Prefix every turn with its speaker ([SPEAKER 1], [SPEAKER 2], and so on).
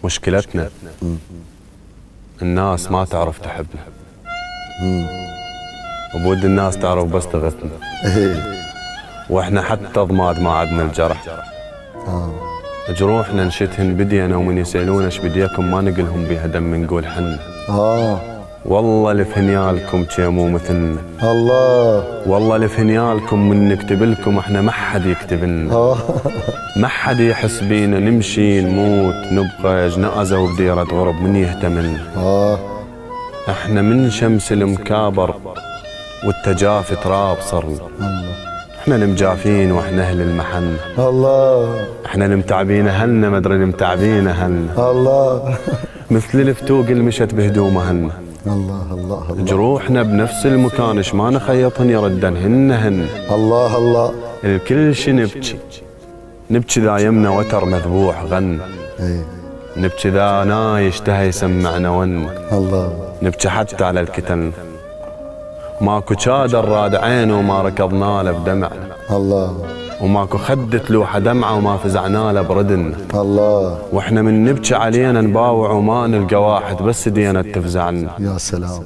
[SPEAKER 1] مشكلتنا الناس ما تعرف تحبنا، وبود الناس تعرف بس تغثنا. واحنا حتى ضماد ما عدنا الجرح. جروحنا نشتهن بدينا، ومن يسألونا ايش بديكم ما نقلهم بيها دم نقول حنا. والله لفهنيالكم مو مثلنا.
[SPEAKER 2] الله
[SPEAKER 1] والله لفهنيالكم من نكتب لكم احنا ما حد يكتب لنا. ما حد يحس بينا، نمشي نموت نبقى جنازة وبديرة غرب من يهتملنا. احنا من شمس المكابر والتجافي تراب صرنا. احنا المجافين واحنا اهل المحن.
[SPEAKER 2] الله
[SPEAKER 1] احنا المتعبين اهلنا، مدري المتعبين اهلنا.
[SPEAKER 2] الله
[SPEAKER 1] مثل الفتوق اللي مشت بهدوم اهلنا.
[SPEAKER 2] الله الله الله.
[SPEAKER 1] جروحنا بنفس المكان، ايش ما نخيطهن يردن هن.
[SPEAKER 2] الله الله.
[SPEAKER 1] الكل شي نبكي ذا يمنا وتر مذبوح غن. نبكي ذا نايش تهي يسمعنا ون.
[SPEAKER 2] الله.
[SPEAKER 1] نبكي حتى على الكتن، ماكو شادر راد عينه وما ركضنا له بدمعنا.
[SPEAKER 2] الله.
[SPEAKER 1] وماكو خدت لوحه دمعه وما فزعنا له بردنا.
[SPEAKER 2] الله.
[SPEAKER 1] واحنا من نبكي علينا نباوع وما نلقى واحد بس دينا تفزعنا.
[SPEAKER 2] يا سلام.